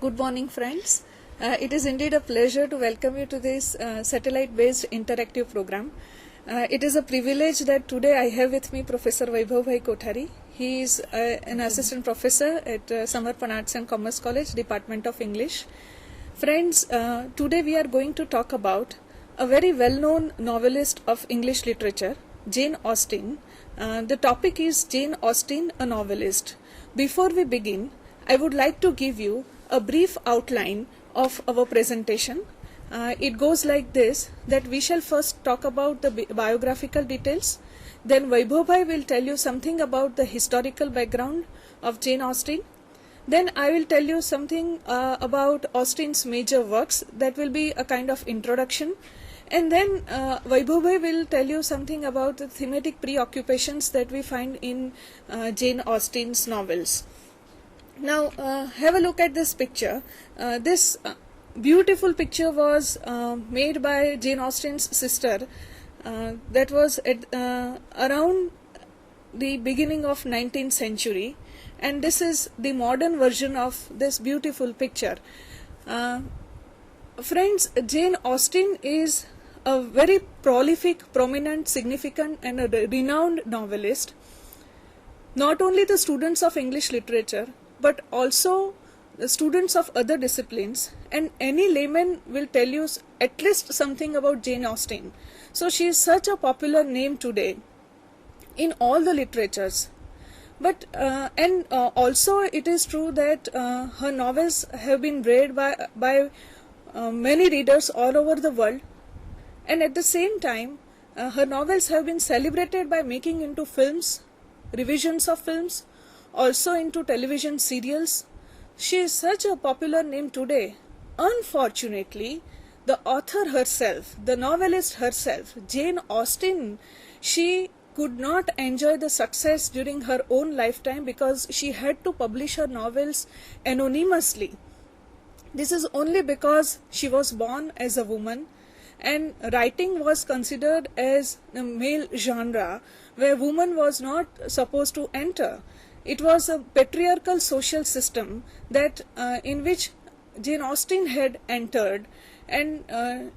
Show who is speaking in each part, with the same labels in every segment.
Speaker 1: Good morning, friends. It is indeed a pleasure to welcome you to this satellite-based interactive program. It is a privilege that today I have with me Professor Vaibhav Bhai Kothari. He is an assistant professor at Samarpan Arts and Commerce College, Department of English. Friends, today we are going to talk about a very well-known novelist of English literature, Jane Austen. The topic is Jane Austen, a novelist. Before we begin, I would like to give you a brief outline of our presentation. It goes like this, that we shall first talk about the biographical details. Then Vaibhav Bhai will tell you something about the historical background of Jane Austen. Then I will tell you something about Austen's major works. That will be a kind of introduction. And then Vaibhav Bhai will tell you something about the thematic preoccupations that we find in Jane Austen's novels. Now have a look at this picture. This beautiful picture was made by Jane Austen's sister. That was at around the beginning of 19th century, and this is the modern version of this beautiful picture. Friends, Jane Austen is a very prolific, prominent, significant and a renowned novelist. Not only the students of English literature, but also the students of other disciplines, and any layman will tell you at least something about Jane Austen. So she is such a popular name today in all the literatures. But also it is true that her novels have been read by many readers all over the world, and at the same time her novels have been celebrated by making into films, revisions of films, also into television serials. She is such a popular name today. Unfortunately, the author herself, the novelist herself, Jane Austen, she could not enjoy the success during her own lifetime because she had to publish her novels anonymously. This is only because she was born as a woman, and writing was considered as a male genre where woman was not supposed to enter. It was a patriarchal social system that in which Jane Austen had entered, and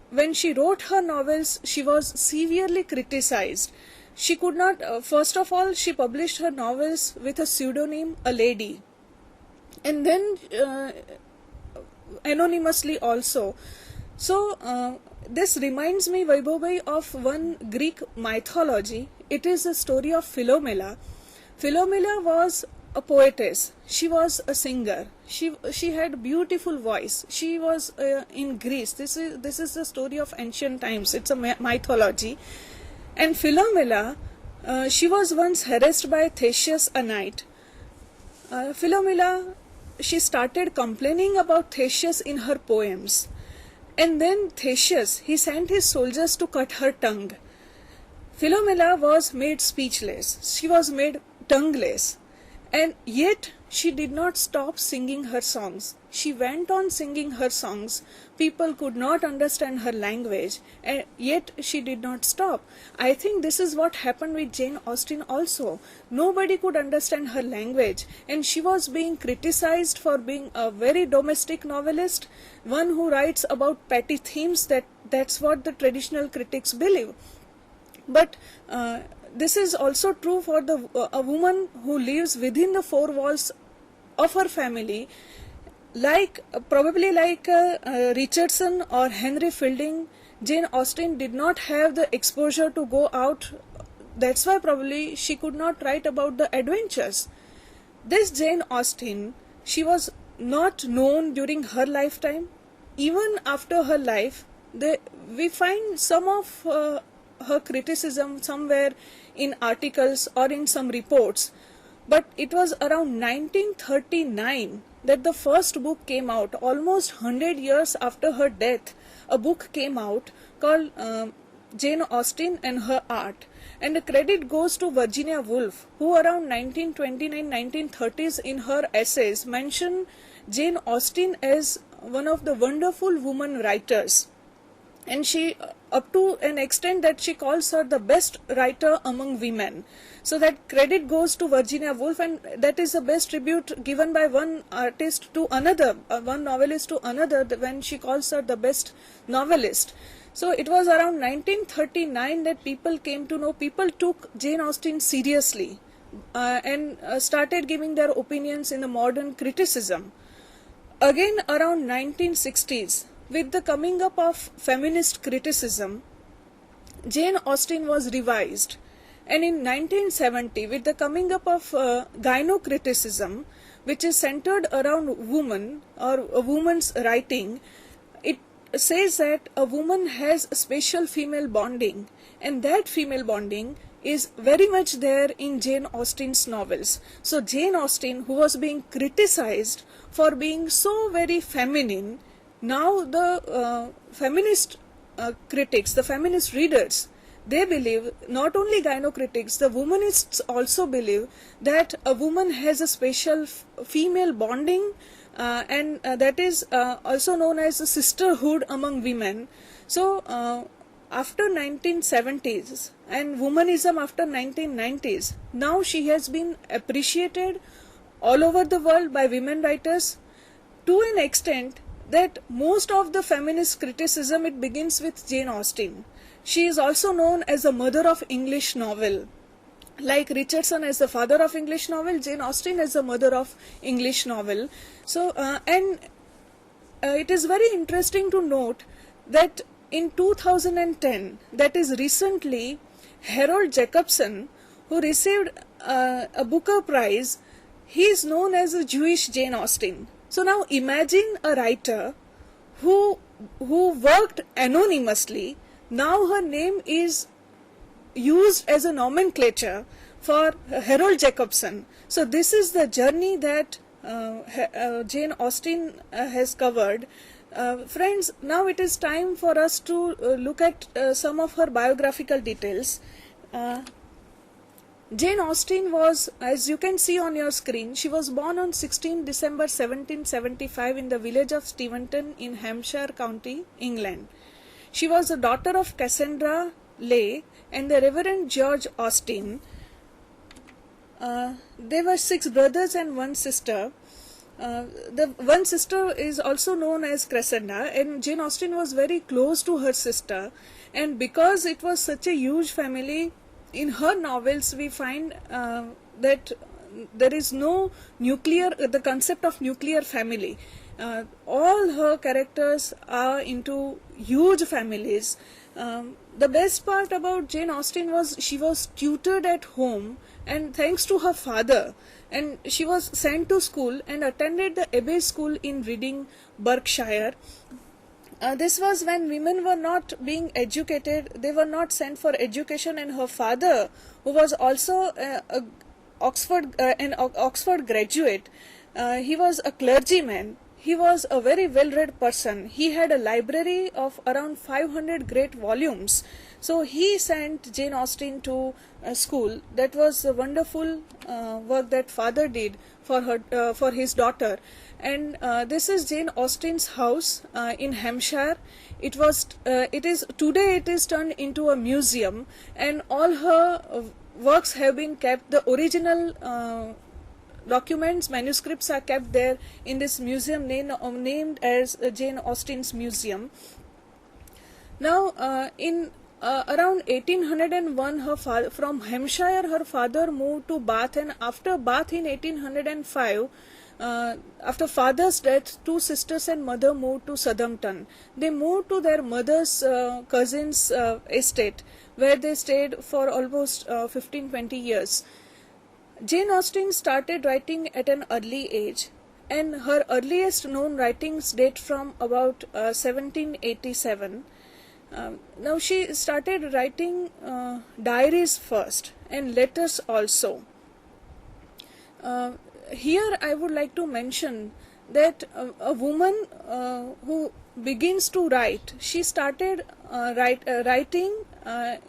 Speaker 1: when she wrote her novels, she was severely criticized. She could not, first of all, she published her novels with a pseudonym, a lady, and then anonymously also. So this reminds me, Vaibhav Bhai, of one Greek mythology. It is the story of Philomela. Philomela was a poetess. She was a singer. She had beautiful voice. She was in Greece. This is the story of ancient times. It's a mythology. And Philomela, she was once harassed by Theseus, a knight. Philomela, she started complaining about Theseus in her poems. And then Theseus, he sent his soldiers to cut her tongue. Philomela was made speechless. She was made tongueless, and yet she did not stop singing her songs. She went on singing her songs. People could not understand her language, and yet she did not stop. I think this is what happened with Jane Austen also. Nobody could understand her language, and she was being criticized for being a very domestic novelist, one who writes about petty themes. That's what the traditional critics believe. But this is also true for a woman who lives within the four walls of her family, probably like Richardson or Henry Fielding. Jane Austen did not have the exposure to go out. That's why probably she could not write about the adventures. This Jane Austen, she was not known during her lifetime. Even after her life, we find some of her criticism somewhere in articles or in some reports. But it was around 1939 that the first book came out. Almost 100 years after her death, a book came out called Jane Austen and Her Art. And the credit goes to Virginia Woolf, who around 1929-1930s in her essays mentioned Jane Austen as one of the wonderful woman writers. and she up to an extent that she calls her the best writer among women. So that credit goes to Virginia Woolf, and that is the best tribute given by one artist to another, one novelist to another, when she calls her the best novelist. So it was around 1939 that people came to know, people took Jane Austen seriously, and started giving their opinions in the modern criticism. Again around 1960s, with the coming up of feminist criticism, Jane Austen was revised. And in 1970, with the coming up of gynocriticism, which is centered around woman or a woman's writing, it says that a woman has a special female bonding, and that female bonding is very much there in Jane Austen's novels. So Jane Austen, who was being criticized for being so very feminine, now the feminist critics, the feminist readers, they believe, not only gynocritics, the womanists also believe that a woman has a special female bonding, and that is also known as a sisterhood among women. So after 1970s and womanism after 1990s, now she has been appreciated all over the world by women writers, to an extent that most of the feminist criticism, it begins with Jane Austen. She is also known as the mother of English novel. Like Richardson as the father of English novel, Jane Austen as the mother of English novel. So, it is very interesting to note that in 2010, that is recently, Harold Jacobson, who received a Booker Prize, he is known as a Jewish Jane Austen. So now imagine a writer who worked anonymously. Now her name is used as a nomenclature for Harold Jacobson. So this is the journey that Jane Austen has covered. Friends, now it is time for us to look at some of her biographical details. Jane Austen was, as you can see on your screen, she was born on 16 December 1775 in the village of Steventon in Hampshire County, England. She was the daughter of Cassandra Leigh and the Reverend George Austen. There were 6 brothers and 1 sister. The one sister is also known as Cressida, and Jane Austen was very close to her sister. And because it was such a huge family, in her novels we find that there is no the concept of nuclear family. All her characters are into huge families. The best part about Jane Austen was she was tutored at home, and thanks to her father, and she was sent to school and attended the Abbey School in Reading, Berkshire. This was when women were not being educated, they were not sent for education, and her father, who was also an Oxford graduate, he was a clergyman. He was a very well-read person. He had a library of around 500 great volumes. So he sent Jane Austen to school. That was a wonderful work that father did for his daughter. And this is Jane Austen's house in Hampshire. It is turned into a museum, and all her works have been kept. The original documents, manuscripts are kept there in this museum named as Jane Austen's Museum. Now, in around 1801, from Hampshire, her father moved to Bath, and after Bath in 1805, after father's death, 2 sisters and mother moved to Southampton. They moved to their mother's cousin's estate, where they stayed for almost 15-20 years. Jane Austen started writing at an early age, and her earliest known writings date from about 1787. Now she started writing diaries first and letters also. Here I would like to mention that a woman who begins to write, she started writing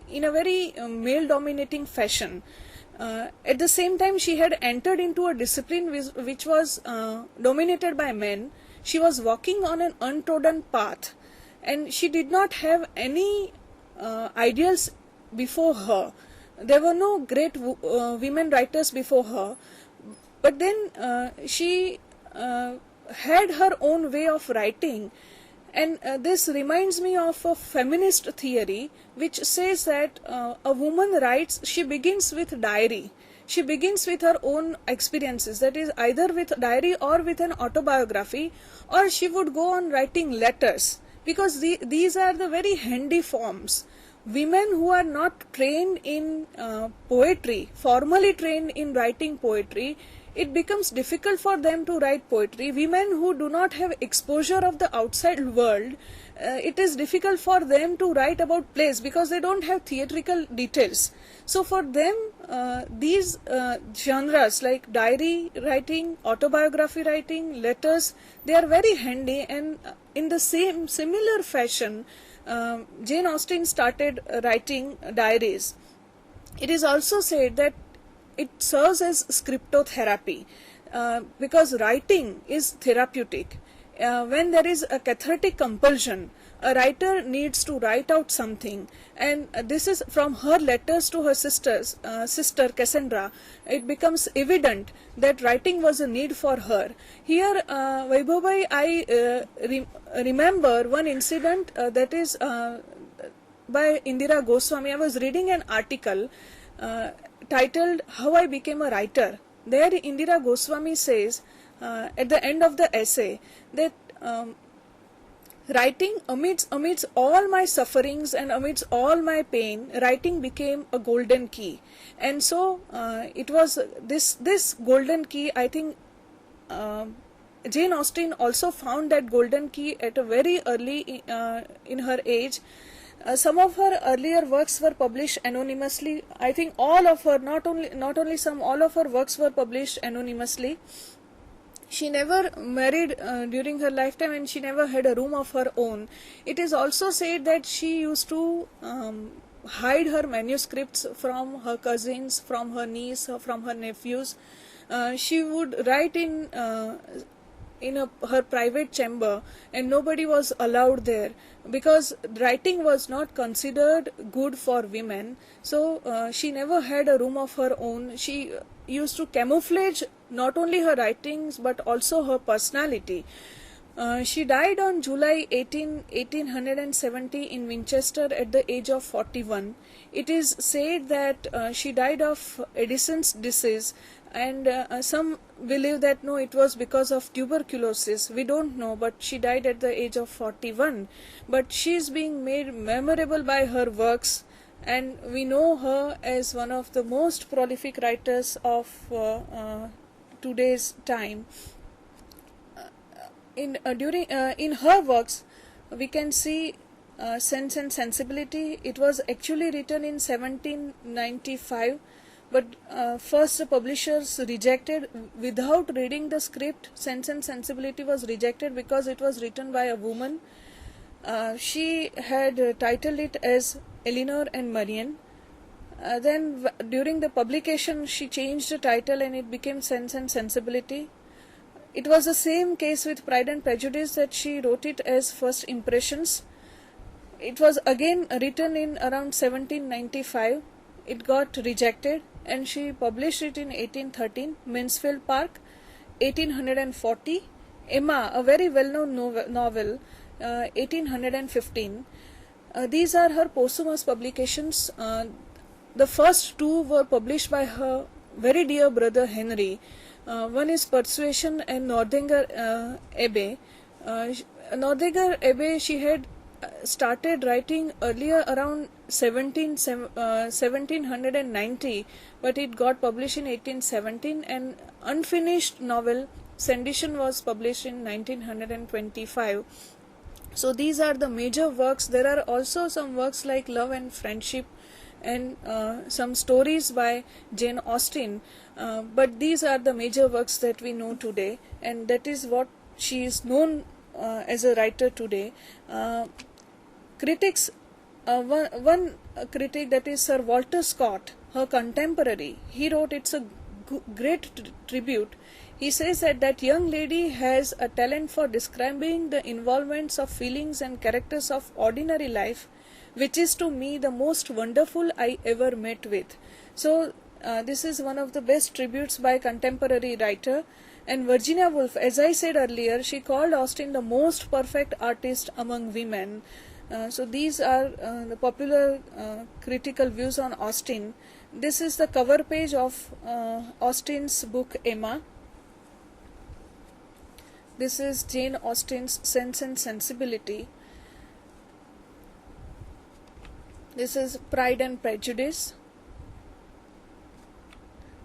Speaker 1: in a very male-dominating fashion. At the same time, she had entered into a discipline which was dominated by men. She was walking on an untrodden path, and she did not have any ideals before her. There were no great women writers before her, but then she had her own way of writing. And this reminds me of a feminist theory which says that a woman writes, she begins with diary. She begins with her own experiences, that is either with diary or with an autobiography, or she would go on writing letters, because these are the very handy forms. Women who are not trained in poetry, formally trained in writing poetry, it becomes difficult for them to write poetry. Women who do not have exposure of the outside world, it is difficult for them to write about plays because they don't have theatrical details. So for them, these genres like diary writing, autobiography writing, letters, they are very handy. And in the similar fashion, Jane Austen started writing diaries. It is also said that it serves as scriptotherapy, because writing is therapeutic. When there is a cathartic compulsion, a writer needs to write out something, and this is from her letters to her sister Cassandra. It becomes evident that writing was a need for her. Here, Vaibhabai, I remember one incident that is by Indira Goswami. I was reading an article titled "How I Became a Writer." There Indira Goswami says at the end of the essay that writing amidst all my sufferings and amidst all my pain, writing became a golden key. And so it was this golden key, I think Jane Austen also found that golden key at a very early in her age. Some of her earlier works were published anonymously. I think all of her, not only some, all of her works were published anonymously. She never married during her lifetime, and she never had a room of her own. It is also said that she used to hide her manuscripts from her cousins, from her niece, from her nephews. She would write in her private chamber, and nobody was allowed there, because writing was not considered good for women. So she never had a room of her own. She used to camouflage not only her writings but also her personality. She died on July 1870 in Winchester at the age of 41. It is said that she died of Addison's disease, and some believe that no, it was because of tuberculosis. We don't know, but she died at the age of 41. But she is being made memorable by her works, and we know her as one of the most prolific writers of today's time. In her works, we can see Sense and Sensibility. It was actually written in 1795, but first the publishers rejected. Without reading the script, Sense and Sensibility was rejected because it was written by a woman. She had titled it as Eleanor and Marian. Then during the publication, she changed the title and it became Sense and Sensibility. It was the same case with Pride and Prejudice, that she wrote it as First Impressions. It was again written in around 1795. It got rejected, and she published it in 1813, Mansfield Park, 1840, Emma, a very well-known novel, 1815. These are her posthumous publications. The first two were published by her very dear brother Henry. One is Persuasion and Northanger Abbey. Northanger Abbey, she had started writing earlier around 1790, but it got published in 1817, and unfinished novel Sanditon was published in 1925. So these are the major works. There are also some works like Love and Friendship and some stories by Jane Austen, but these are the major works that we know today, and that is what she is known as a writer today. Critics, one critic, that is Sir Walter Scott, her contemporary, he wrote, it's a great tribute. He says that that young lady has a talent for describing the involvements of feelings and characters of ordinary life, which is to me the most wonderful I ever met with. So this is one of the best tributes by contemporary writer. And Virginia Woolf, as I said earlier, she called Austen the most perfect artist among women. So these are the popular critical views on Austen. This is the cover page of Austen's book Emma. This is Jane Austen's Sense and Sensibility. This is Pride and Prejudice.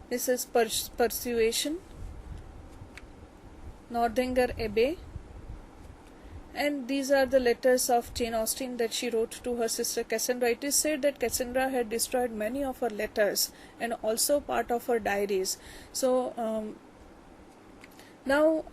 Speaker 1: This is Persuasion, Northanger Abbey. And these are the letters of Jane Austen that she wrote to her sister Cassandra. It is said that Cassandra had destroyed many of her letters and also part of her diaries. So now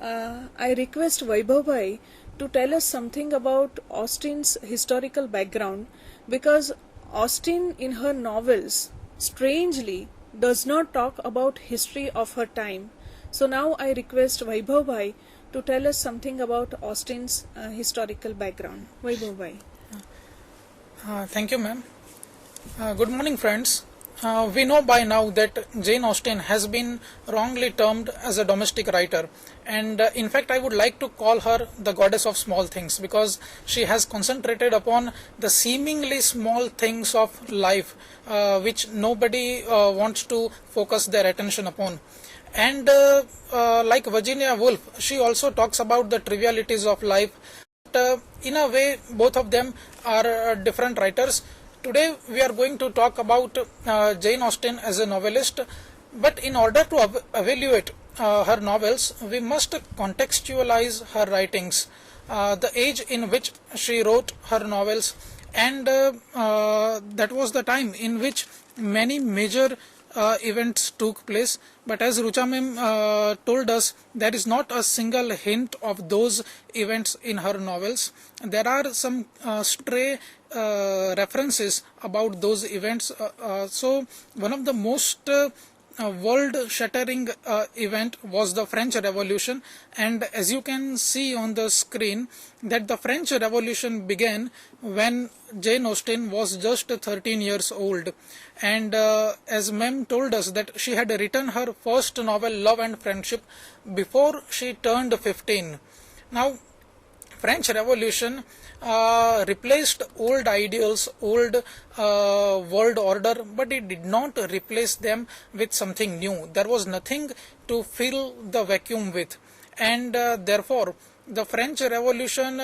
Speaker 1: I request Vaibhav Bhai to tell us something about Austen's historical background, because Austen in her novels strangely does not talk about history of her time. So now I request Vaibhav Bhai to tell us something about Austen's historical background. Vaibhav Bhai.
Speaker 2: Thank you, ma'am. Good morning, friends. We know by now that Jane Austen has been wrongly termed as a domestic writer, and in fact I would like to call her the goddess of small things, because she has concentrated upon the seemingly small things of life which nobody wants to focus their attention upon. And like Virginia Woolf, she also talks about the trivialities of life. But, in a way, both of them are different writers. Today we are going to talk about Jane Austen as a novelist, but in order to evaluate her novels, we must contextualize her writings, the age in which she wrote her novels, and that was the time in which many major events took place. But as Rucha ma'am told us, there is not a single hint of those events in her novels. There are some stray references about those events. So one of the most world-shattering event was the French Revolution, and as you can see on the screen, that the French Revolution began when Jane Austen was just 13 years old, and as ma'am told us that she had written her first novel Love and Friendship before she turned 15. Now French Revolution replaced old ideals, old world order, but it did not replace them with something new. There was nothing to fill the vacuum with, and therefore the French Revolution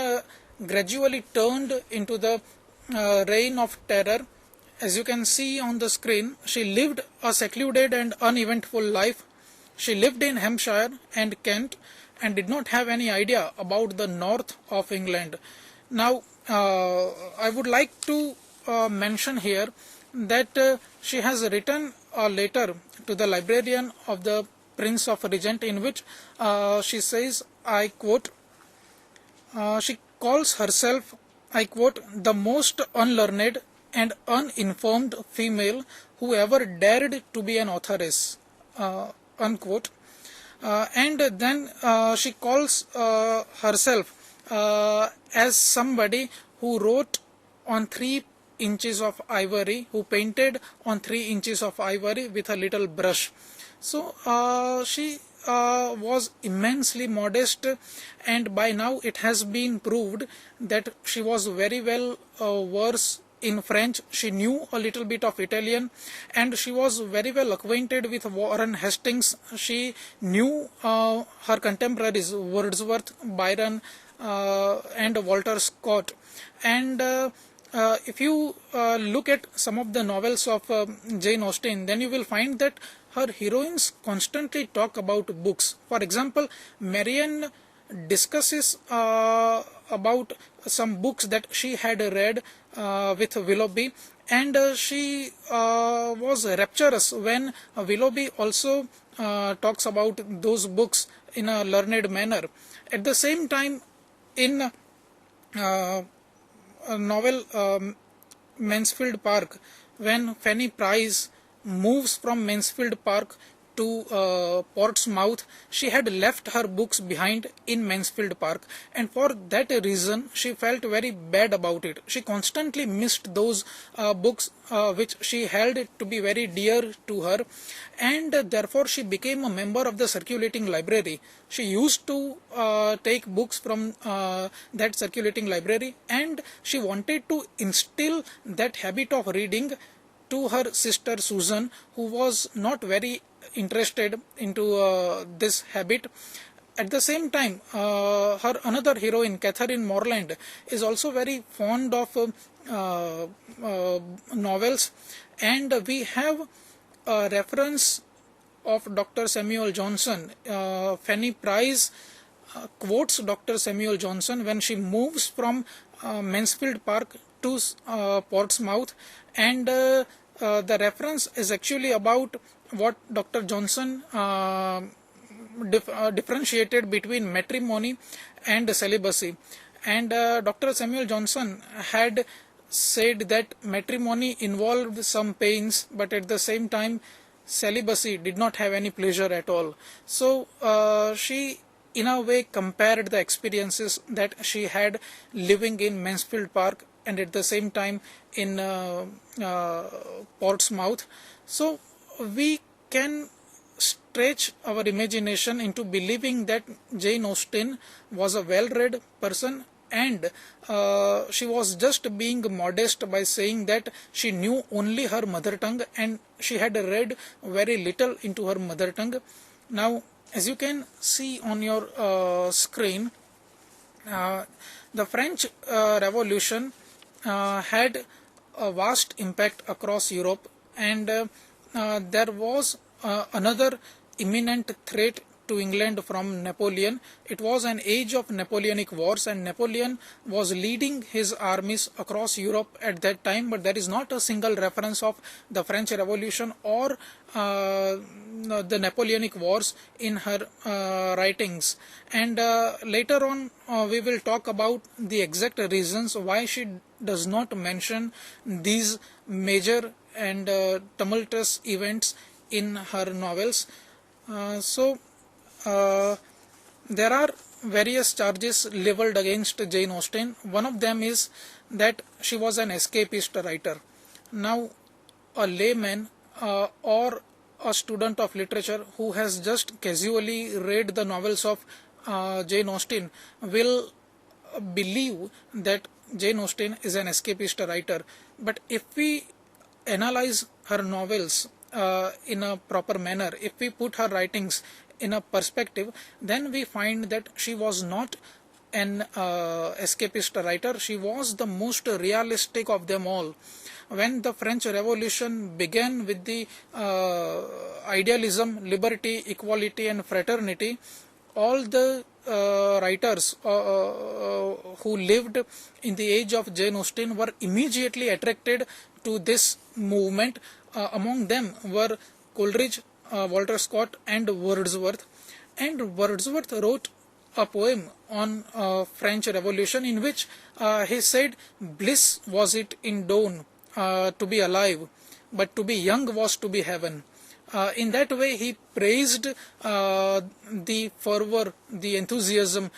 Speaker 2: gradually turned into the reign of terror. As you can see on the screen, she lived a secluded and uneventful life. She lived in Hampshire and Kent and did not have any idea about the north of England. Now, I would like to mention here that she has written a letter to the librarian of the Prince of Regent, in which she says, I quote, she calls herself, I quote, the most unlearned and uninformed female who ever dared to be an authoress, unquote. And then she calls herself as somebody who wrote on 3 inches of ivory, who painted on 3 inches of ivory with a little brush. So she was immensely modest, and by now it has been proved that she was very well versed in French. She knew a little bit of Italian, and she was very well acquainted with Warren Hastings. She knew her contemporaries Wordsworth, Byron, and Walter Scott. And if you look at some of the novels of Jane Austen, then you will find that her heroines constantly talk about books. For example, Marianne discusses about some books that she had read with Willoughby, and she was rapturous when Willoughby also talks about those books in a learned manner. At the same time, in a novel Mansfield Park, when Fanny Price moves from Mansfield Park to Portsmouth, she had left her books behind in Mansfield Park, and for that reason she felt very bad about it. She constantly missed those books which she held to be very dear to her, and therefore she became a member of the circulating library. She used to take books from that circulating library, and she wanted to instill that habit of reading to her sister Susan, who was not very interested into this habit. At the same time, her another heroine, Catherine Morland, is also very fond of novels, and we have a reference of Dr. Samuel Johnson. Fanny Price quotes Dr. Samuel Johnson when she moves from Mansfield Park to Portsmouth, and the reference is actually about what Dr. Johnson differentiated between matrimony and celibacy. And Dr. Samuel Johnson had said that matrimony involved some pains, but at the same time celibacy did not have any pleasure at all. So she in a way compared the experiences that she had living in Mansfield Park and at the same time in Portsmouth. So we can stretch our imagination into believing that Jane Austen was a well-read person, and she was just being modest by saying that she knew only her mother tongue and she had read very little into her mother tongue. Now, as you can see on your screen, the French Revolution had a vast impact across Europe, and there was another imminent threat to England from Napoleon. It was an age of Napoleonic wars, and Napoleon was leading his armies across Europe at that time, but there is not a single reference of the French Revolution or the Napoleonic wars in her writings. And later on we will talk about the exact reasons why she does not mention these major and tumultuous events in her novels. There are various charges leveled against Jane Austen. One of them is that she was an escapist writer. Now, a layman or a student of literature who has just casually read the novels of Jane Austen will believe that Jane Austen is an escapist writer. But if we analyze her novels in a proper manner, if we put her writings in a perspective, then we find that she was not an escapist writer. She was the most realistic of them all. When the French Revolution began with the idealism, liberty, equality and fraternity, all the writers who lived in the age of Jane Austen were immediately attracted to this movement. Among them were Coleridge, Walter Scott and Wordsworth. And Wordsworth wrote a poem on French Revolution in which he said, "Bliss was it in dawn to be alive, but to be young was to be heaven." In that way he praised the fervor, the enthusiasm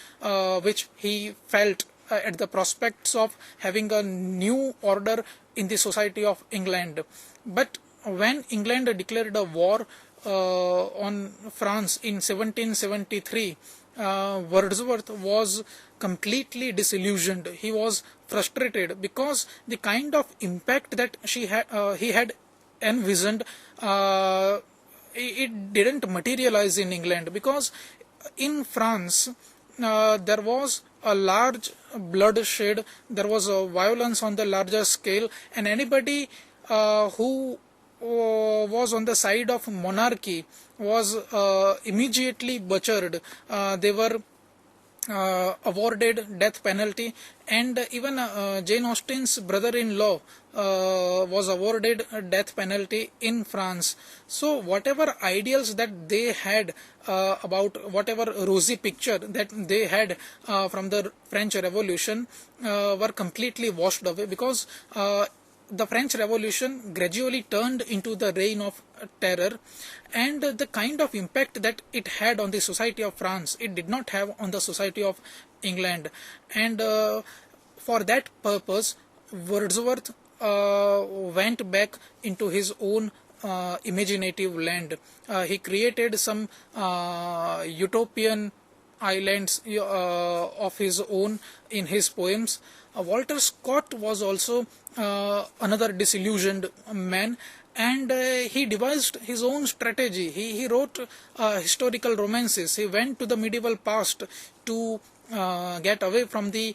Speaker 2: which he felt at the prospects of having a new order in the society of England. But when England declared a war on France in 1773, Wordsworth was completely disillusioned. He was frustrated because the kind of impact that he had envisioned, it didn't materialize in England, because in France there was a large bloodshed, there was a violence on the larger scale, and anybody who was on the side of monarchy was immediately butchered. They were awarded death penalty, and even Jane Austen's brother-in-law was awarded a death penalty in France. So whatever ideals that they had about, whatever rosy picture that they had from the French Revolution were completely washed away, because the French Revolution gradually turned into the reign of terror, and the kind of impact that it had on the society of France, it did not have on the society of England. And for that purpose, Wordsworth went back into his own imaginative land. He created some utopian islands of his own in his poems. Walter Scott was also another disillusioned man, and he devised his own strategy. He wrote historical romances. He went to the medieval past to get away from the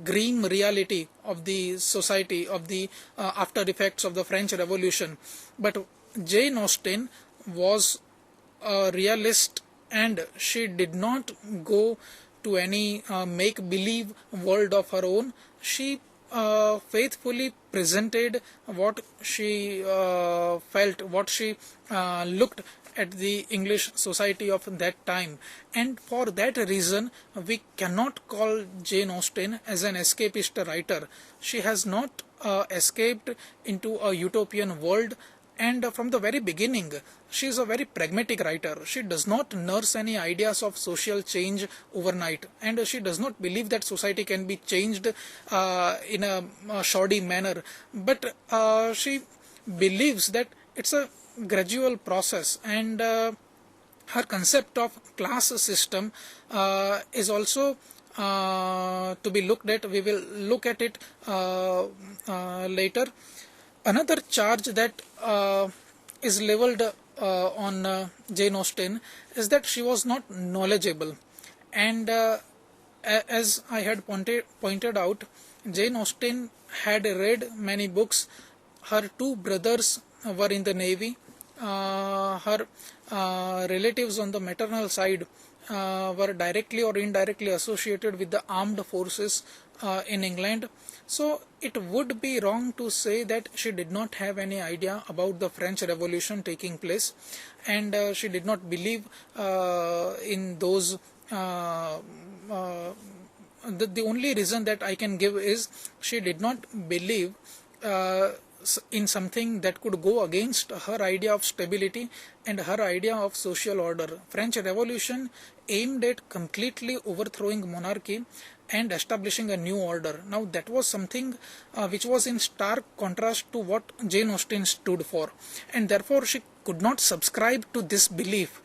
Speaker 2: grim reality of the society, of the after effects of the French Revolution. But Jane Austen was a realist, and she did not go to any make-believe world of her own. She faithfully presented what she felt, what she looked at the English society of that time. And for that reason, we cannot call Jane Austen as an escapist writer. She has not escaped into a utopian world. And from the very beginning, she is a very pragmatic writer. She does not nurse any ideas of social change overnight, and she does not believe that society can be changed in a shoddy manner. But she believes that it's a gradual process, and her concept of class system is also to be looked at. We will look at it later. Another charge that is leveled on Jane Austen is that she was not knowledgeable. And as I had pointed out, Jane Austen had read many books. Her two brothers were in the Navy. Her relatives on the maternal side were directly or indirectly associated with the armed forces in England. So it would be wrong to say that she did not have any idea about the French Revolution taking place, and she did not believe in those. The only reason that I can give is she did not believe in something that could go against her idea of stability and her idea of social order. French Revolution aimed at completely overthrowing monarchy and establishing a new order. Now that was something which was in stark contrast to what Jane Austen stood for, and therefore she could not subscribe to this belief.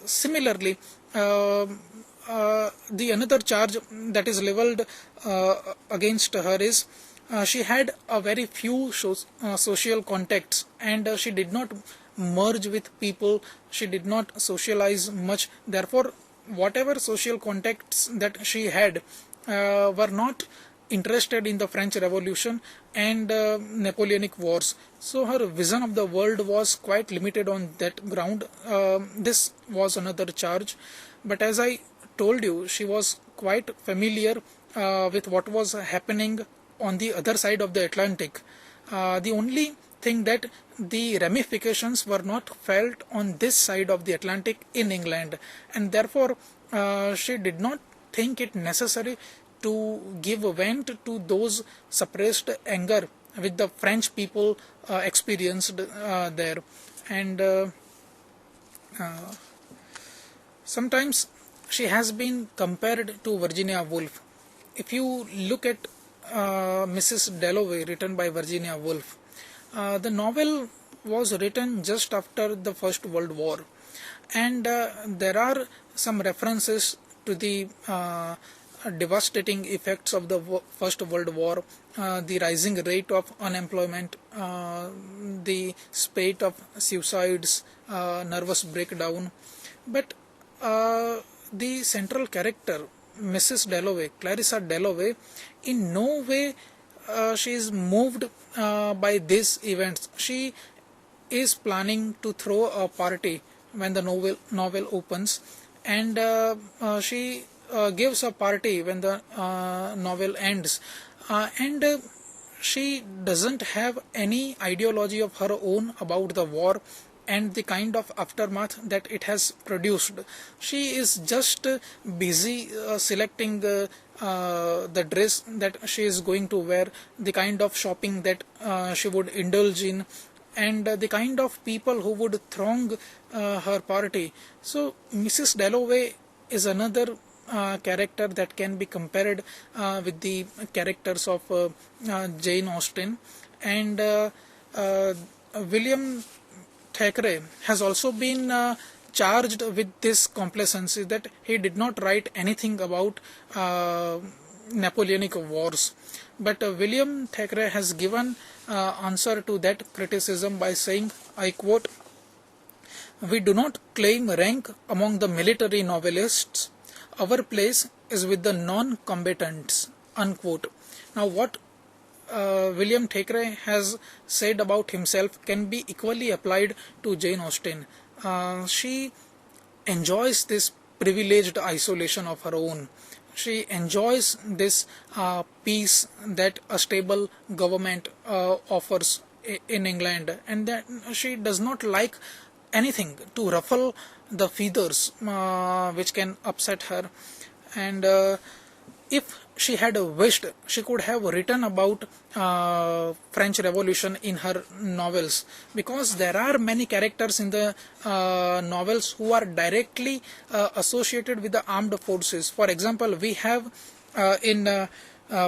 Speaker 2: Similarly, the another charge that is leveled against her is she had a very few social contacts, and she did not merge with people. She did not socialize much. Therefore, whatever social contacts that she had were not interested in the French Revolution and Napoleonic Wars. So her vision of the world was quite limited on that ground. This was another charge. But as I told you, she was quite familiar with what was happening on the other side of the Atlantic. The only thing that the ramifications were not felt on this side of the Atlantic in England, and therefore she did not think it necessary to give vent to those suppressed anger which the French people experienced there. And sometimes she has been compared to Virginia Woolf. If you look at Mrs. Dalloway, written by Virginia Woolf, the novel was written just after the First World War, and there are some references to the devastating effects of the First World War, the rising rate of unemployment, the spate of suicides, nervous breakdown. But the central character, Mrs. Dalloway, Clarissa Dalloway, in no way she is moved by these events. She is planning to throw a party when the novel opens, and she gives a party when the novel ends, and she doesn't have any ideology of her own about the war. and the kind of aftermath that it has produced. She is just busy selecting the dress that she is going to wear, the kind of shopping that she would indulge in, and the kind of people who would throng her party. So Mrs. Dalloway is another character that can be compared with the characters of Jane Austen, and William Thackeray has also been charged with this complacency, that he did not write anything about Napoleonic wars. But William Thackeray has given answer to that criticism by saying, I quote, "We do not claim rank among the military novelists. Our place is with the non-combatants." Unquote. Now, what William Thackeray has said about himself can be equally applied to Jane Austen. She enjoys this privileged isolation of her own. She enjoys this peace that a stable government offers in England, and that she does not like anything to ruffle the feathers which can upset her. And if she had wished, she could have written about French Revolution in her novels, because there are many characters in the novels who are directly associated with the armed forces. For example, we have in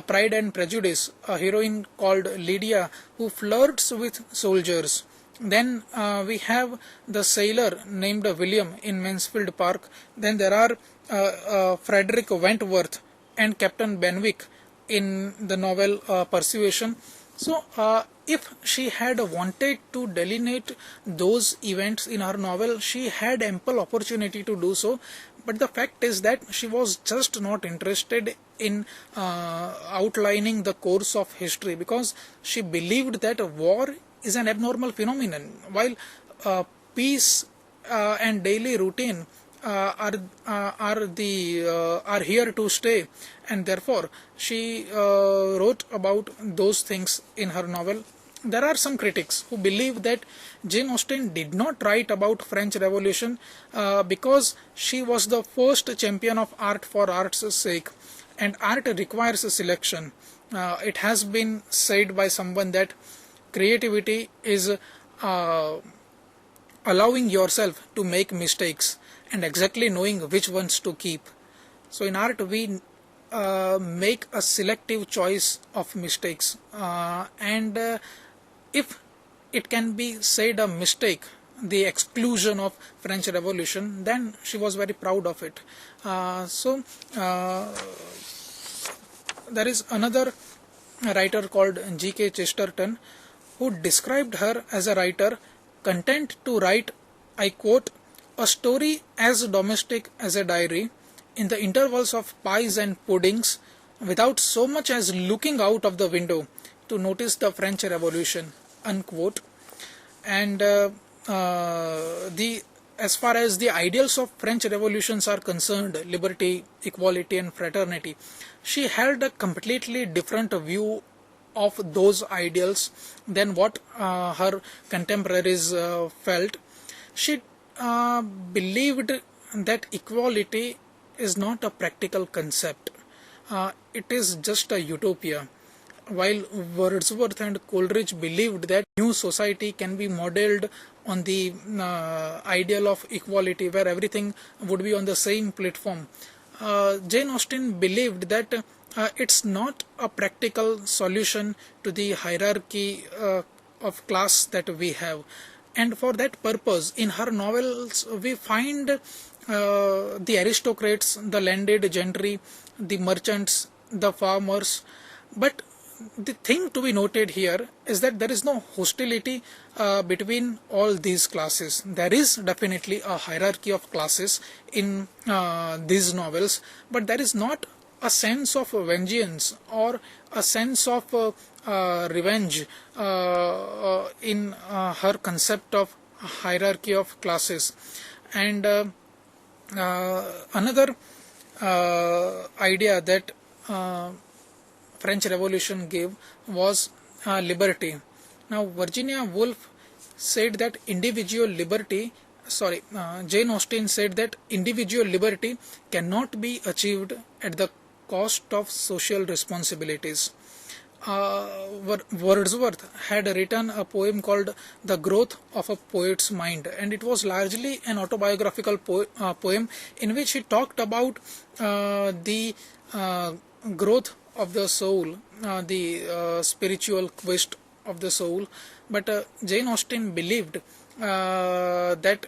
Speaker 2: Pride and Prejudice a heroine called Lydia who flirts with soldiers. Then we have the sailor named William in Mansfield Park. Then there are Frederick Wentworth and Captain Benwick in the novel Persuasion. So if she had wanted to delineate those events in her novel, she had ample opportunity to do so. But the fact is that she was just not interested in outlining the course of history, because she believed that war is an abnormal phenomenon, while peace and daily routine are here to stay, and therefore she wrote about those things in her novel. There are some critics who believe that Jane Austen did not write about French Revolution because she was the first champion of art for art's sake, and art requires a selection. It has been said by someone that creativity is allowing yourself to make mistakes and exactly knowing which ones to keep. So in art we make a selective choice of mistakes, and if it can be said a mistake, the exclusion of French Revolution, then she was very proud of it. There is another writer called G.K. Chesterton who described her as a writer content to write, I quote, "a story as domestic as a diary, in the intervals of pies and puddings, without so much as looking out of the window to notice the French Revolution," unquote. And as far as the ideals of French revolutions are concerned, liberty, equality and fraternity, she held a completely different view of those ideals than what her contemporaries felt. She believed that equality is not a practical concept. It is just a utopia. While Wordsworth and Coleridge believed that new society can be modeled on the ideal of equality, where everything would be on the same platform, Jane Austen believed that it's not a practical solution to the hierarchy of class that we have. And for that purpose, in her novels, we find the aristocrats, the landed gentry, the merchants, the farmers. But the thing to be noted here is that there is no hostility between all these classes. There is definitely a hierarchy of classes in these novels, but there is not a sense of vengeance or a sense of revenge in her concept of hierarchy of classes. And another idea that French Revolution gave was liberty. Now, Virginia Woolf said that Jane Austen said that individual liberty cannot be achieved at the cost of social responsibilities. Wordsworth had written a poem called The Growth of a Poet's Mind, and it was largely an autobiographical poem in which he talked about the growth of the soul, the spiritual quest of the soul. But Jane Austen believed that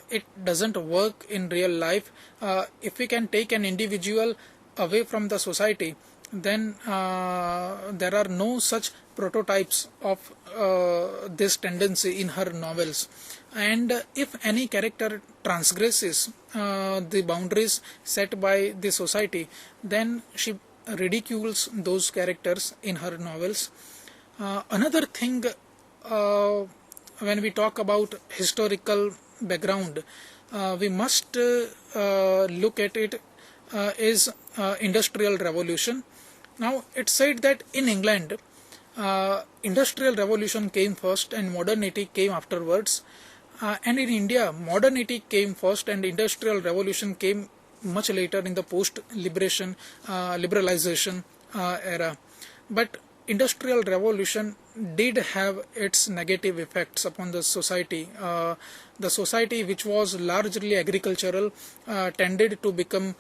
Speaker 2: it doesn't work in real life. If we can take an individual away from the society, then there are no such prototypes of this tendency in her novels. And if any character transgresses the boundaries set by the society, then she ridicules those characters in her novels. Another thing, when we talk about historical background, we must look at it is industrial revolution. Now it's said that in England, industrial revolution came first and modernity came afterwards, and in India modernity came first and industrial revolution came much later in the post liberalization era. But industrial revolution did have its negative effects upon the society. The society, which was largely agricultural, tended to become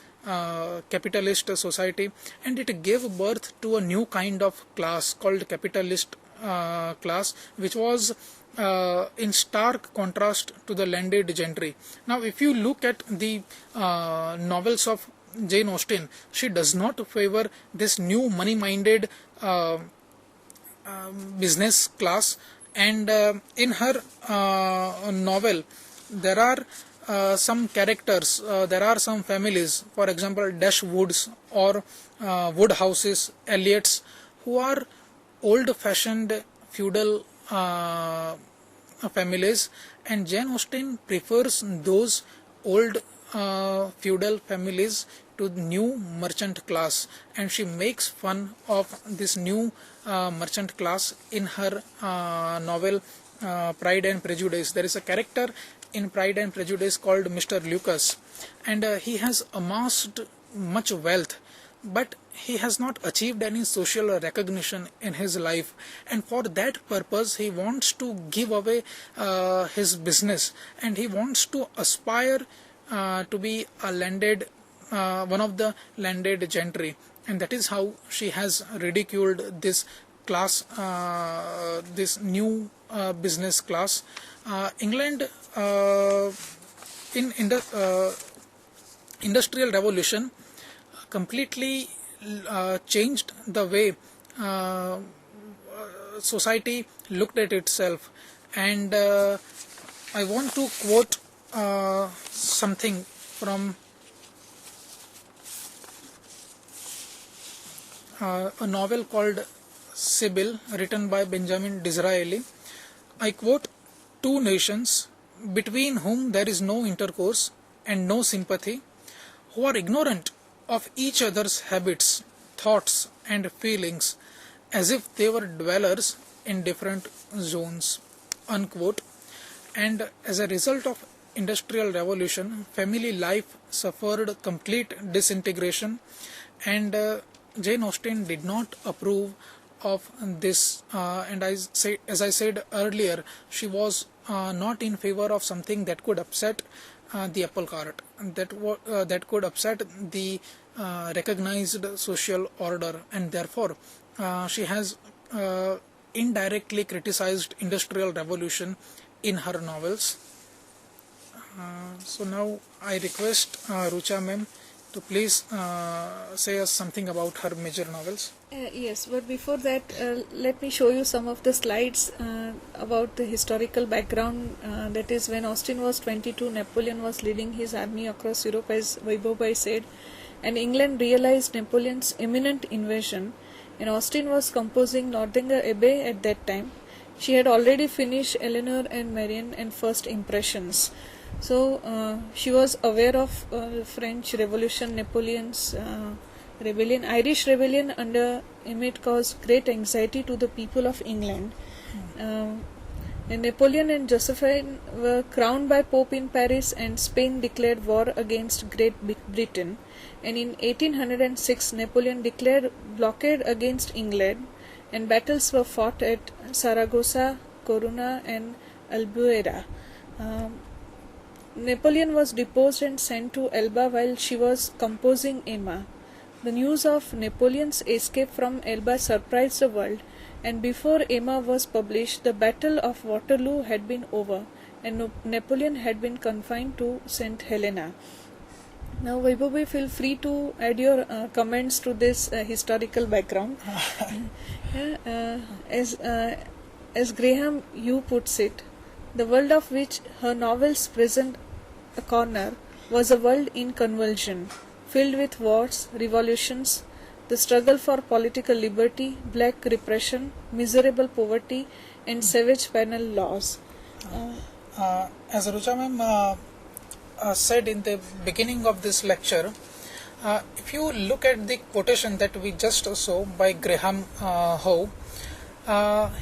Speaker 2: capitalist society, and it gave birth to a new kind of class called capitalist class, which was in stark contrast to the landed gentry. Now if you look at the novels of Jane Austen, she does not favor this new money-minded business class, and in her novel there are some characters, there are some families, for example Dashwoods or Woodhouses, Elliots, who are old-fashioned feudal families, and Jane Austen prefers those old feudal families to new merchant class, and she makes fun of this new merchant class in her novel Pride and Prejudice. There is a character in Pride and Prejudice called Mr. Lucas, and he has amassed much wealth, but he has not achieved any social recognition in his life, and for that purpose he wants to give away his business, and he wants to aspire to be a landed one of the landed gentry, and that is how she has ridiculed this class, this new business class. England in industrial revolution completely changed the way society looked at itself, and I want to quote something from a novel called Sibyl, written by Benjamin Disraeli. I quote, "Two nations between whom there is no intercourse and no sympathy, who are ignorant of each other's habits, thoughts and feelings, as if they were dwellers in different zones," unquote. And as a result of industrial revolution, family life suffered complete disintegration, and Jane Austen did not approve of this, and as I said earlier, she was not in favor of something that could upset the apple cart, that could upset the recognized social order, and therefore she has indirectly criticized industrial revolution in her novels. So now I request Rucha ma'am to please say us something about her major novels.
Speaker 1: Yes, but before that, let me show you some of the slides about the historical background. That is, when Austen was 22, Napoleon was leading his army across Europe, as Vaibhav said, and England realized Napoleon's imminent invasion, and Austen was composing Northanger Abbey at that time. She had already finished Eleanor and Marianne and First Impressions. So she was aware of French Revolution, Napoleon's rebellion. Irish rebellion under Emmet caused great anxiety to the people of England. And Napoleon and Josephine were crowned by Pope in Paris, and Spain declared war against Great Britain. And in 1806, Napoleon declared blockade against England, and battles were fought at Saragossa, Corunna, and Albuera. Napoleon was deposed and sent to Elba while she was composing Emma. The news of Napoleon's escape from Elba surprised the world, and before Emma was published, the Battle of Waterloo had been over, and Napoleon had been confined to St. Helena. Now, Vaibhavi, feel free to add your comments to this historical background. Yeah, as Graham Hugh puts it, the world of which her novels present a corner was a world in convulsion, filled with wars, revolutions, the struggle for political liberty, black repression, miserable poverty, and savage penal laws.
Speaker 2: As Rucha ma'am said in the beginning of this lecture, if you look at the quotation that we just saw by Graham Howe,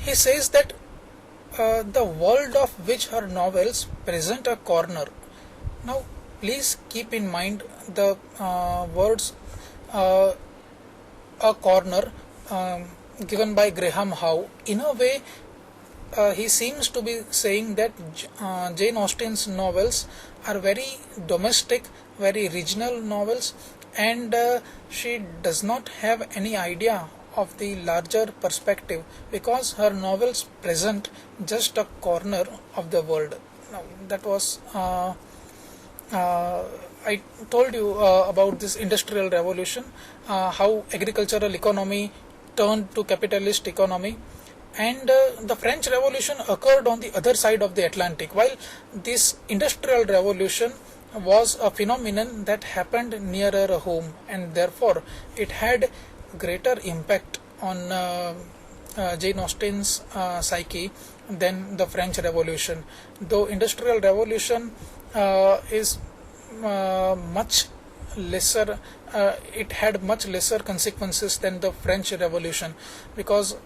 Speaker 2: he says that the world of which her novels present a corner. Now, please keep in mind the words a corner given by Graham Howe. In a way, he seems to be saying that Jane Austen's novels are very domestic, very regional novels, and she does not have any idea of the larger perspective, because her novels present just a corner of the world. Now, that was I told you about this industrial revolution, how agricultural economy turned to capitalist economy, and the French Revolution occurred on the other side of the Atlantic, while this industrial revolution was a phenomenon that happened nearer home, and therefore it had greater impact on Jane Austen's psyche than the French Revolution. Though industrial revolution is much lesser, it had much lesser consequences than the French Revolution, because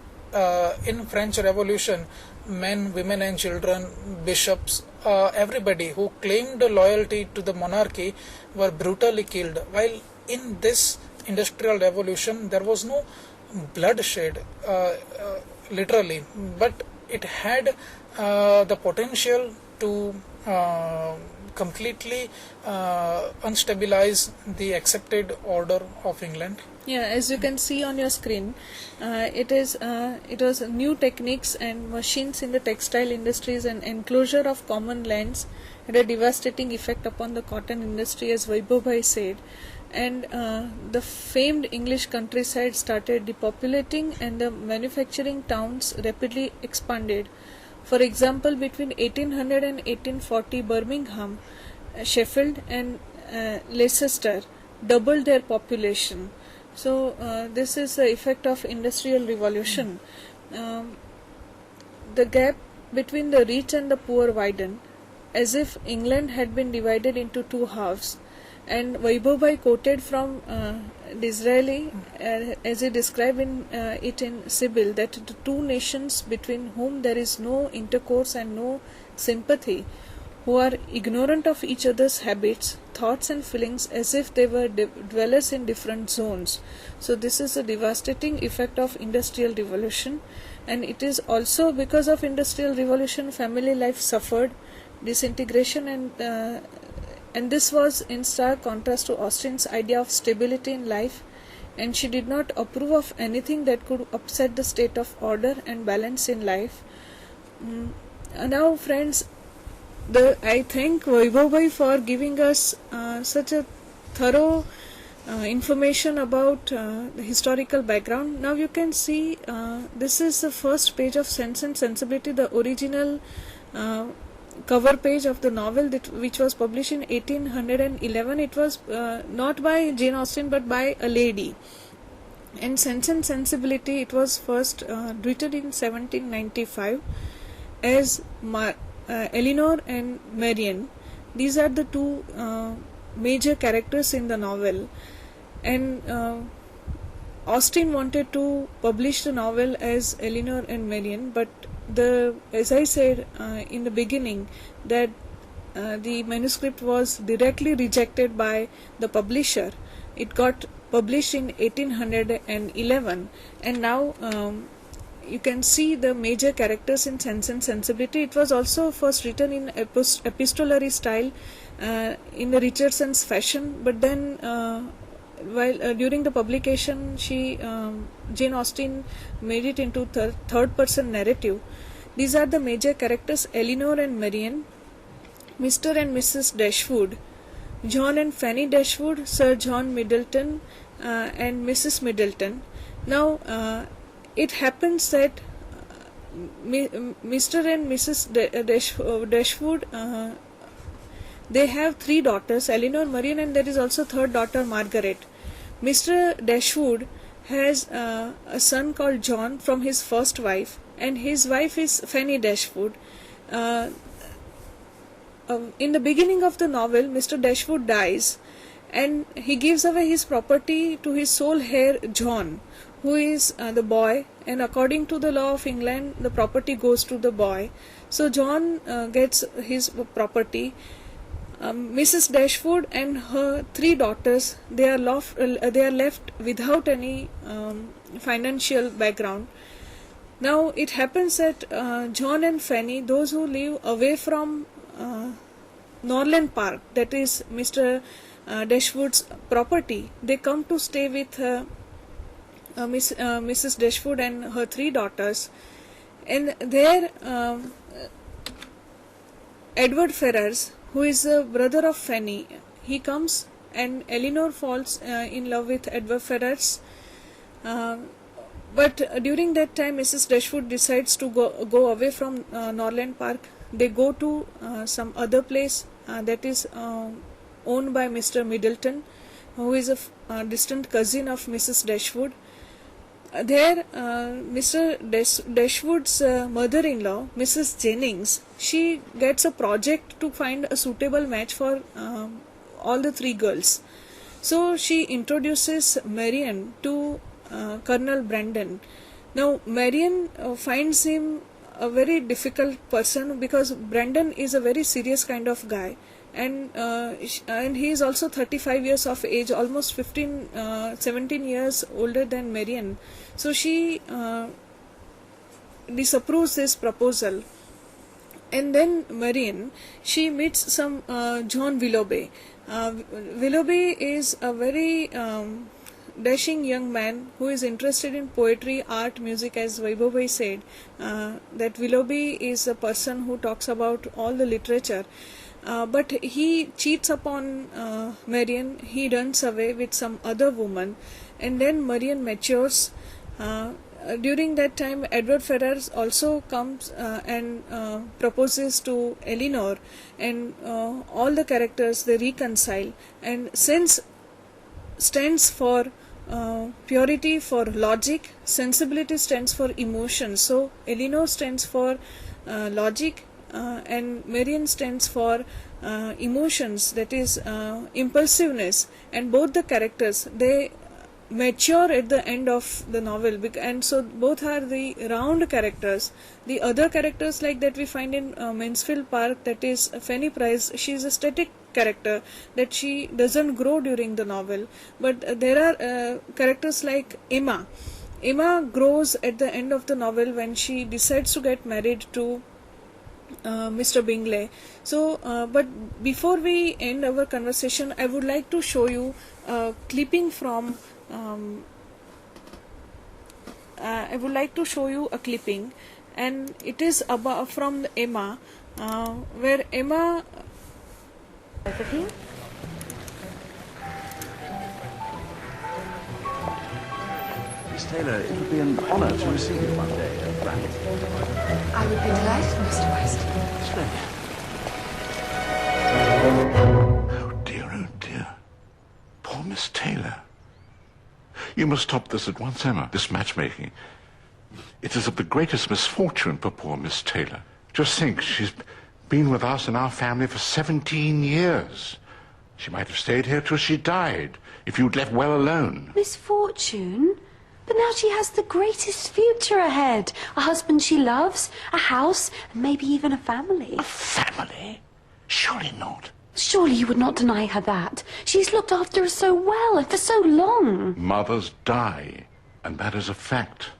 Speaker 2: in French Revolution, men, women and children, bishops, everybody who claimed loyalty to the monarchy were brutally killed, while in this industrial revolution there was no bloodshed, literally, but it had the potential to completely unstabilize the accepted order of England.
Speaker 1: Yeah, as you can see on your screen, it was new techniques and machines in the textile industries, and enclosure of common lands had a devastating effect upon the cotton industry, as Vaibhav said, and the famed English countryside started depopulating, and the manufacturing towns rapidly expanded. For example, between 1800 and 1840, Birmingham, Sheffield and Leicester doubled their population. So this is the effect of industrial revolution. The gap between the rich and the poor widened, as if England had been divided into two halves. And Vaibhav quoted from Disraeli, as he described it in Sibyl, that the two nations between whom there is no intercourse and no sympathy, who are ignorant of each other's habits, thoughts and feelings, as if they were dwellers in different zones. So this is a devastating effect of industrial revolution, and it is also because of industrial revolution family life suffered disintegration, and this was in stark contrast to Austen's idea of stability in life, and she did not approve of anything that could upset the state of order and balance in life. Now friends, I thank Vaibhav for giving us such a thorough information about the historical background. Now you can see this is the first page of Sense and Sensibility, the original cover page of the novel which was published in 1811. It was not by Jane Austen but by a lady. And Sense and Sensibility, it was first written in 1795 as Elinor and Marian. These are the two major characters in the novel, and Austen wanted to publish the novel as Elinor and Marian, but as I said in the beginning, that the manuscript was directly rejected by the publisher. It got published in 1811, and now you can see the major characters in Sense and Sensibility. It was also first written in epistolary style in the Richardson's fashion, but then while during the publication, Jane Austen made it into third-person narrative. These are the major characters: Elinor and Marian, Mr. and Mrs. Dashwood, John and Fanny Dashwood, Sir John Middleton, and Mrs. Middleton. Now, it happens that Mr. and Mrs. Dashwood, they have 3 daughters, Elinor, Marian, and there is also third daughter, Margaret. Mr. Dashwood has a son called John from his first wife, and his wife is Fanny Dashwood. In the beginning of the novel, Mr. Dashwood dies, and he gives away his property to his sole heir, John, who is the boy, and according to the law of England, the property goes to the boy. So John gets his property. Mrs. Dashwood and her 3 daughters, they are left without any financial background. Now it happens that John and Fanny, those who live away from Norland Park, that is Mr. Dashwood's property, they come to stay with Mrs. Dashwood and her 3 daughters, and there Edward Ferrars, who is the brother of Fanny, he comes, and Elinor falls in love with Edward Ferrars. But during that time, Mrs. Dashwood decides to go away from Norland Park. They go to some other place that is owned by Mr. Middleton, who is a distant cousin of Mrs. Dashwood. There, Mr. Dashwood's mother-in-law, Mrs. Jennings, she gets a project to find a suitable match for all the 3 girls. So she introduces Marian to Colonel Brandon. Now Marian finds him a very difficult person, because Brandon is a very serious kind of guy, and he is also 35 years of age, almost 17 years older than Marian. So she disapproves this proposal, and then Marian, she meets some John Willoughby. Willoughby is a very dashing young man who is interested in poetry, art, music, as Vaibhav said. That Willoughby is a person who talks about all the literature. But he cheats upon Marian. He runs away with some other woman, and then Marian matures. During that time, Edward Ferrars also comes and proposes to Elinor, and all the characters, they reconcile. And Sense stands for purity, for logic. Sensibility stands for emotion. So Elinor stands for logic, and Marian stands for emotions, that is impulsiveness. And both the characters, they mature at the end of the novel, and so both are the round characters. The other characters like that we find in Mansfield Park, that is Fanny Price, she is a static character, that she doesn't grow during the novel. But there are characters like Emma. Emma grows at the end of the novel when she decides to get married to Mr. Bingley. So but before we end our conversation, I would like to show you a clipping from I would like to show you a clipping, and it is about from Emma, where Emma
Speaker 3: Miss Taylor, it would be an honour to receive you one day at Bramble.
Speaker 4: I would be delighted, Mr. West.
Speaker 3: Splendid.
Speaker 5: Oh dear. Poor Miss Taylor. You must stop this at once, Emma, this matchmaking. It is of the greatest misfortune for poor Miss Taylor. Just think, she's been with us and our family for 17 years. She might have stayed here till she died, if you'd left well alone.
Speaker 4: Misfortune?
Speaker 6: But now she has the greatest future ahead. A husband she loves, a house, and maybe even a family.
Speaker 5: A family? Surely not.
Speaker 6: Surely you would not deny her that. She's looked after us so well and for so long.
Speaker 5: Mothers die, and that is a fact.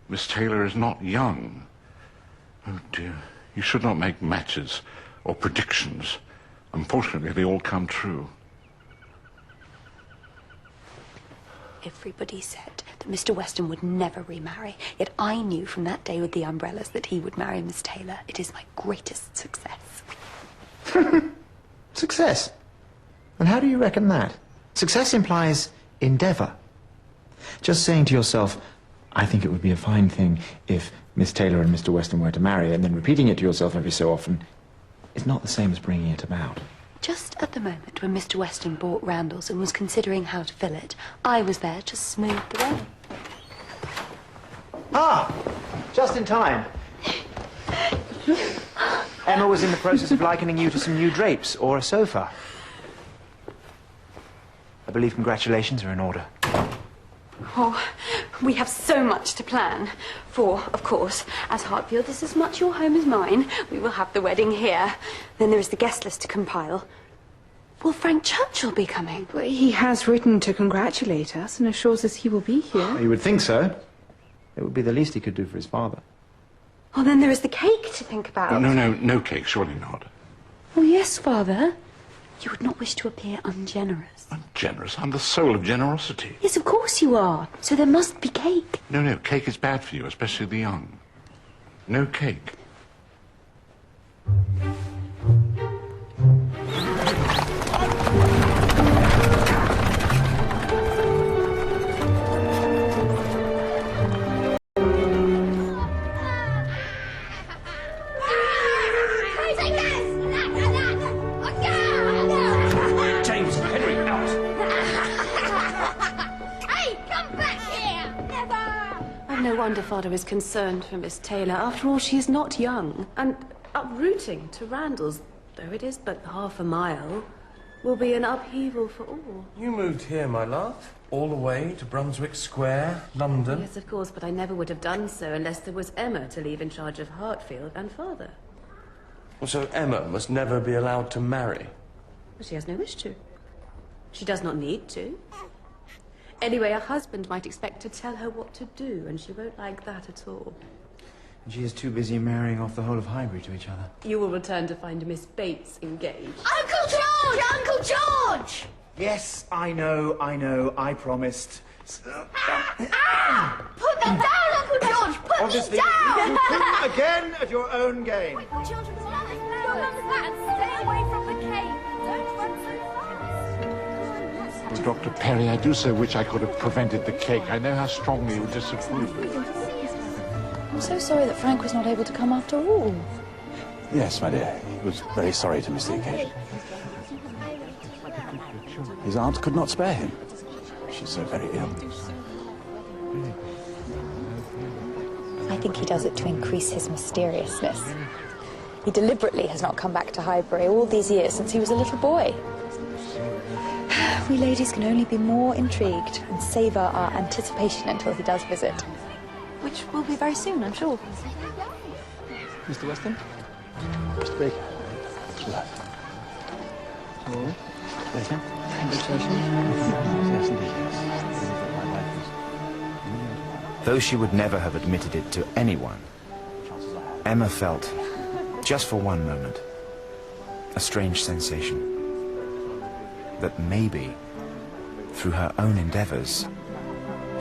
Speaker 5: Miss Taylor is not young. Oh dear, you should not make matches or predictions. Unfortunately, they all come true.
Speaker 6: Everybody said that Mr. Weston would never remarry, yet I knew from that day with the umbrellas that he would marry Miss Taylor. It is my greatest success.
Speaker 7: Success? And how do you reckon that? Success implies endeavour. Just saying to yourself, I think it would be a fine thing if Miss Taylor and Mr. Weston were to marry, and then repeating it to yourself every so often, is not the same as bringing it about.
Speaker 6: Just at the moment when Mr. Weston bought Randall's and was considering how to fill it, I was there to smooth the way.
Speaker 7: Ah! Just in time. Emma was in the process of likening you to some new drapes or a sofa. I believe congratulations are in order.
Speaker 6: Oh, we have so much to plan. For, of course, as Hartfield is as much your home as mine, we will have the wedding here. Then there is the guest list to compile. Will Frank Churchill be coming?
Speaker 8: Well, he has written to congratulate us and assures us he will be here.
Speaker 7: You would think so. It would be the least he could do for his father.
Speaker 6: Oh, then there is the cake to think about.
Speaker 5: No cake, surely not.
Speaker 6: Oh, yes, Father. You would not wish to appear ungenerous.
Speaker 5: Ungenerous? I'm the soul of generosity.
Speaker 6: Yes, of course you are. So there must be cake.
Speaker 5: No, cake is bad for you, especially the young. No cake.
Speaker 3: James, Henry, out!
Speaker 4: Hey, come back here! Never!
Speaker 6: Oh, no wonder Father is concerned for Miss Taylor. After all, she is not young. And uprooting to Randall's, though it is but half a mile, will be an upheaval for all.
Speaker 9: You moved here, my love, all the way to Brunswick Square, London.
Speaker 6: Yes, of course, but I never would have done so unless there was Emma to leave in charge of Hartfield and Father.
Speaker 9: Well, so Emma must never be allowed to marry.
Speaker 6: But she has no wish to. She does not need to. Anyway, a husband might expect to tell her what to do, and she won't like that at all.
Speaker 7: And she is too busy marrying off the whole of Highbury to each other.
Speaker 6: You will return to find Miss Bates engaged.
Speaker 4: Uncle George! Uncle George!
Speaker 7: Yes, I know, I promised.
Speaker 4: Put them down, Uncle George! Put
Speaker 7: Obviously,
Speaker 4: them down!
Speaker 7: you can again at your own game.
Speaker 4: Children, stay away from the cave. Don't run so fast.
Speaker 5: Dr. Perry, I do so wish I could have prevented the cake. I know how strongly you disapprove.
Speaker 10: I'm so sorry that Frank was not able to come after all.
Speaker 3: Yes, my dear. He was very sorry to miss the occasion. His aunt could not spare him. She's so very ill.
Speaker 10: I think he does it to increase his mysteriousness. He deliberately has not come back to Highbury all these years since he was a little boy. We ladies can only be more intrigued and savour our anticipation until he does visit. Which will be very soon, I'm sure.
Speaker 3: Mr. Weston? Mr. Baker? Hello. Hello. Baker? Yes, indeed, yes. My wife is...
Speaker 7: Though she would never have admitted it to anyone, Emma felt, just for one moment, a strange sensation. That maybe, through her own endeavours,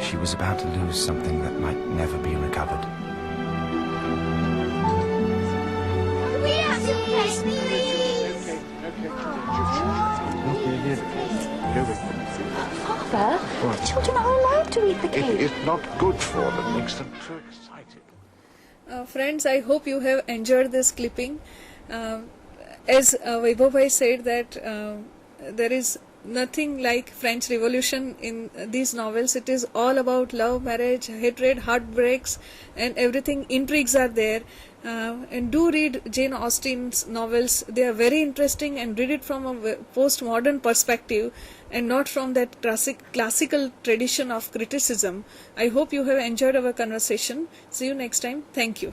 Speaker 7: she was about to lose something that might never be recovered.
Speaker 4: We have to play, please!
Speaker 6: Father, the children are allowed to eat the cake.
Speaker 5: It is not good for them. Makes them too excited.
Speaker 1: Friends, I hope you have enjoyed this clipping. As Vaibhav bhai said that there is nothing like French Revolution in these novels. It is all about love, marriage, hatred, heartbreaks, and everything. Intrigues are there. And do read Jane Austen's novels. They are very interesting, and read it from a postmodern perspective and not from that classical tradition of criticism. I hope you have enjoyed our conversation. See you next time. Thank you.